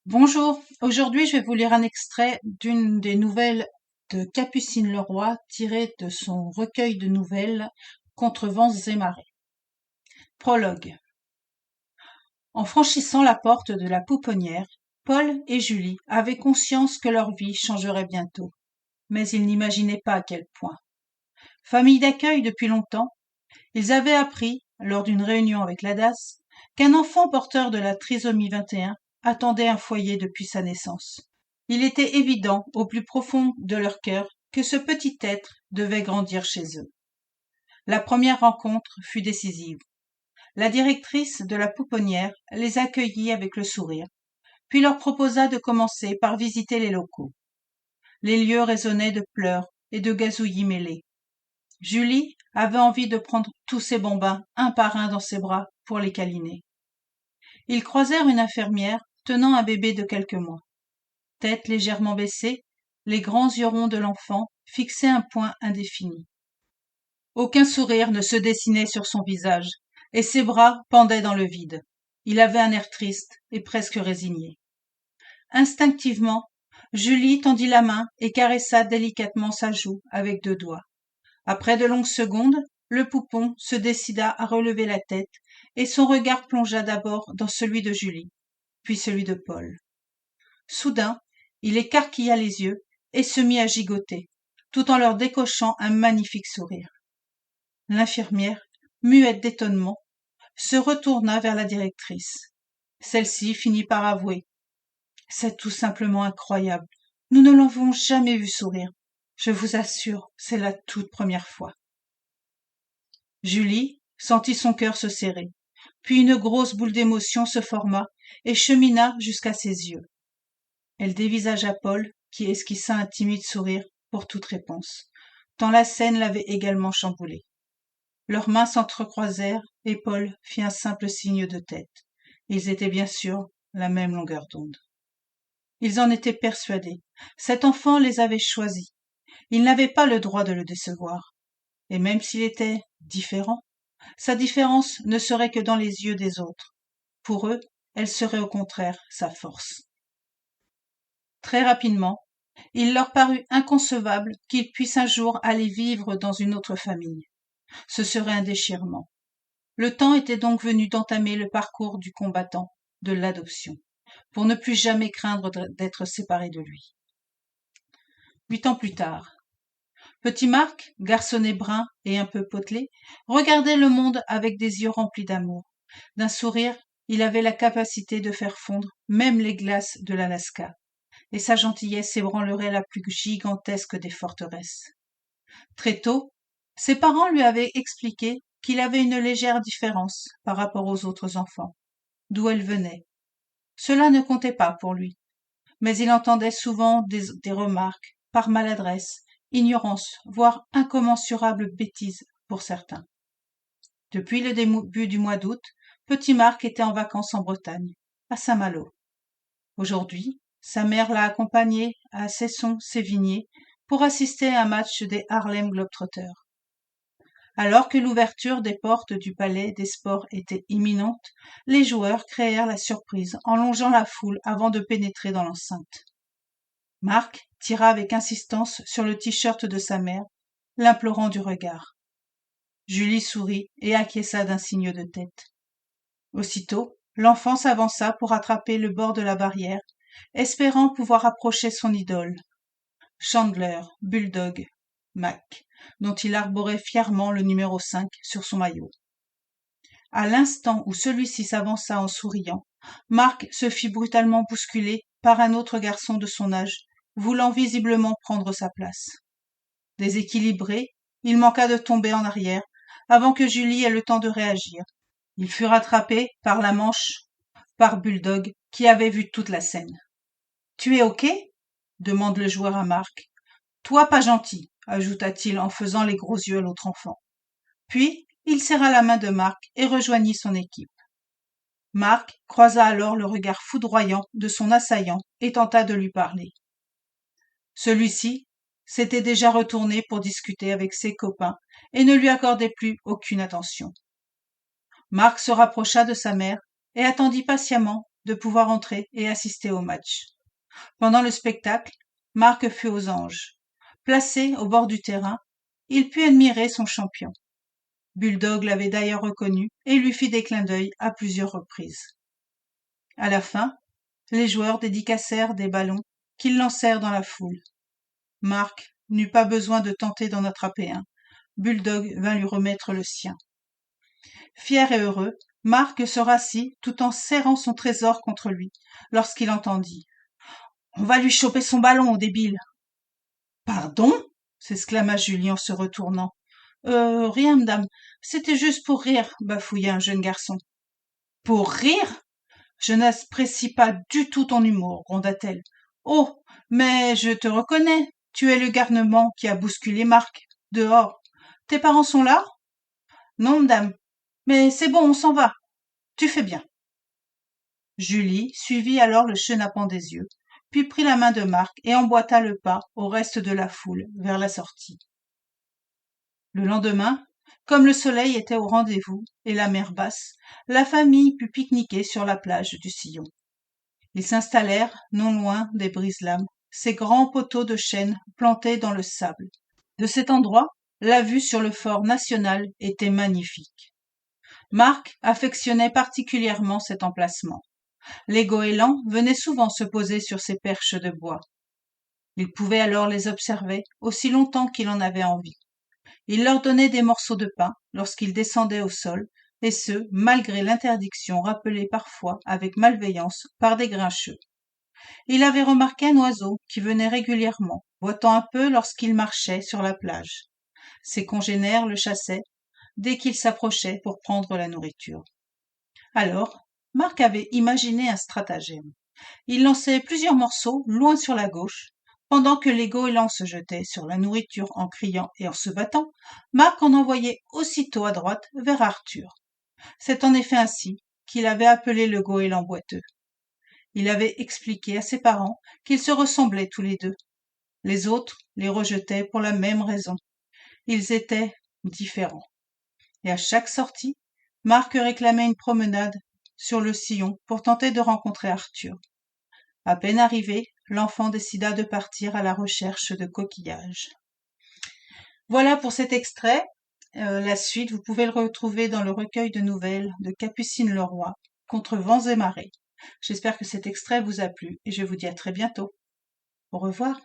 Bonjour, aujourd'hui je vais vous lire un extrait d'une des nouvelles de Capucine Leroy tirée de son recueil de nouvelles Contre vents et marées. Prologue. En franchissant la porte de la pouponnière, Paul et Julie avaient conscience que leur vie changerait bientôt, mais ils n'imaginaient pas à quel point. Famille d'accueil depuis longtemps, ils avaient appris, lors d'une réunion avec la DAS, qu'un enfant porteur de la trisomie 21 attendait un foyer depuis sa naissance. Il était évident, au plus profond de leur cœur, que ce petit être devait grandir chez eux. La première rencontre fut décisive. La directrice de la pouponnière les accueillit avec le sourire, puis leur proposa de commencer par visiter les locaux. Les lieux résonnaient de pleurs et de gazouillis mêlés. Julie avait envie de prendre tous ces bambins un par un dans ses bras pour les câliner. Ils croisèrent une infirmière tenant un bébé de quelques mois. Tête légèrement baissée, les grands yeux ronds de l'enfant fixaient un point indéfini. Aucun sourire ne se dessinait sur son visage, et ses bras pendaient dans le vide. Il avait un air triste et presque résigné. Instinctivement, Julie tendit la main et caressa délicatement sa joue avec 2 doigts. Après de longues secondes, le poupon se décida à relever la tête, et son regard plongea d'abord dans celui de Julie, puis celui de Paul. Soudain, il écarquilla les yeux et se mit à gigoter, tout en leur décochant un magnifique sourire. L'infirmière, muette d'étonnement, se retourna vers la directrice. Celle-ci finit par avouer: C'est tout simplement incroyable. Nous ne l'avons jamais vu sourire. Je vous assure, c'est la toute première fois. Julie sentit son cœur se serrer, puis une grosse boule d'émotion se forma et chemina jusqu'à ses yeux. Elle dévisagea Paul, qui esquissa un timide sourire pour toute réponse, tant la scène l'avait également chamboulé. Leurs mains s'entrecroisèrent et Paul fit un simple signe de tête. Ils étaient bien sûr la même longueur d'onde. Ils en étaient persuadés. Cet enfant les avait choisis. Ils n'avaient pas le droit de le décevoir. Et même s'il était différent, sa différence ne serait que dans les yeux des autres. Pour eux, elle serait au contraire sa force. Très rapidement, il leur parut inconcevable qu'ils puissent un jour aller vivre dans une autre famille. Ce serait un déchirement. Le temps était donc venu d'entamer le parcours du combattant, de l'adoption, pour ne plus jamais craindre d'être séparés de lui. 8 ans plus tard, petit Marc, garçonnet brun et un peu potelé, regardait le monde avec des yeux remplis d'amour. D'un sourire, il avait la capacité de faire fondre même les glaces de l'Alaska, et sa gentillesse ébranlerait la plus gigantesque des forteresses. Très tôt, ses parents lui avaient expliqué qu'il avait une légère différence par rapport aux autres enfants, d'où elle venait. Cela ne comptait pas pour lui, mais il entendait souvent des remarques, par maladresse, ignorance, voire incommensurable bêtise pour certains. Depuis le début du mois d'août, petit Marc était en vacances en Bretagne, à Saint-Malo. Aujourd'hui, sa mère l'a accompagné à Cesson-Sévigné pour assister à un match des Harlem Globetrotters. Alors que l'ouverture des portes du palais des sports était imminente, les joueurs créèrent la surprise en longeant la foule avant de pénétrer dans l'enceinte. Marc tira avec insistance sur le t-shirt de sa mère, l'implorant du regard. Julie sourit et acquiesça d'un signe de tête. Aussitôt, l'enfant s'avança pour attraper le bord de la barrière, espérant pouvoir approcher son idole. Chandler, Bulldog, Mac, dont il arborait fièrement le numéro 5 sur son maillot. À l'instant où celui-ci s'avança en souriant, Marc se fit brutalement bousculer par un autre garçon de son âge, voulant visiblement prendre sa place. Déséquilibré, il manqua de tomber en arrière, avant que Julie ait le temps de réagir. Il fut rattrapé par la manche par Bulldog, qui avait vu toute la scène. « Tu es OK ?» demande le joueur à Marc. « Toi, pas gentil », ajouta-t-il en faisant les gros yeux à l'autre enfant. Puis, il serra la main de Marc et rejoignit son équipe. Marc croisa alors le regard foudroyant de son assaillant et tenta de lui parler. Celui-ci s'était déjà retourné pour discuter avec ses copains et ne lui accordait plus aucune attention. Marc se rapprocha de sa mère et attendit patiemment de pouvoir entrer et assister au match. Pendant le spectacle, Marc fut aux anges. Placé au bord du terrain, il put admirer son champion. Bulldog l'avait d'ailleurs reconnu et lui fit des clins d'œil à plusieurs reprises. À la fin, les joueurs dédicacèrent des ballons qu'ils lancèrent dans la foule. Marc n'eut pas besoin de tenter d'en attraper un. Bulldog vint lui remettre le sien. Fier et heureux, Marc se rassit tout en serrant son trésor contre lui, lorsqu'il entendit: « On va lui choper son ballon, au débile !»« Pardon ?» s'exclama Julie en se retournant. « Rien, madame, c'était juste pour rire, » bafouilla un jeune garçon. « Pour rire ? Je n'apprécie pas du tout ton humour, gronda-t-elle. Oh, mais je te reconnais, tu es le garnement qui a bousculé Marc. Dehors. Tes parents sont là ? Non, madame. Mais c'est bon, on s'en va. Tu fais bien. Julie suivit alors le chenapan des yeux, puis prit la main de Marc et emboîta le pas au reste de la foule vers la sortie. Le lendemain, comme le soleil était au rendez-vous et la mer basse, la famille put pique-niquer sur la plage du Sillon. Ils s'installèrent non loin des brise-lames, ces grands poteaux de chêne plantés dans le sable. De cet endroit, la vue sur le fort national était magnifique. Marc affectionnait particulièrement cet emplacement. Les goélands venaient souvent se poser sur ces perches de bois. Il pouvait alors les observer aussi longtemps qu'il en avait envie. Il leur donnait des morceaux de pain lorsqu'ils descendaient au sol, et ce, malgré l'interdiction rappelée parfois avec malveillance par des grincheux. Il avait remarqué un oiseau qui venait régulièrement, boitant un peu lorsqu'il marchait sur la plage. Ses congénères le chassaient dès qu'il s'approchait pour prendre la nourriture. Alors, Marc avait imaginé un stratagème. Il lançait plusieurs morceaux loin sur la gauche. Pendant que les goélands se jetaient sur la nourriture en criant et en se battant, Marc en envoyait aussitôt à droite vers Arthur. C'est en effet ainsi qu'il avait appelé le goéland boiteux. Il avait expliqué à ses parents qu'ils se ressemblaient tous les deux. Les autres les rejetaient pour la même raison. Ils étaient différents. Et à chaque sortie, Marc réclamait une promenade sur le sillon pour tenter de rencontrer Arthur. À peine arrivé, l'enfant décida de partir à la recherche de coquillages. Voilà pour cet extrait. La suite, vous pouvez le retrouver dans le recueil de nouvelles de Capucine Leroy, Contre vents et marées. J'espère que cet extrait vous a plu et je vous dis à très bientôt. Au revoir.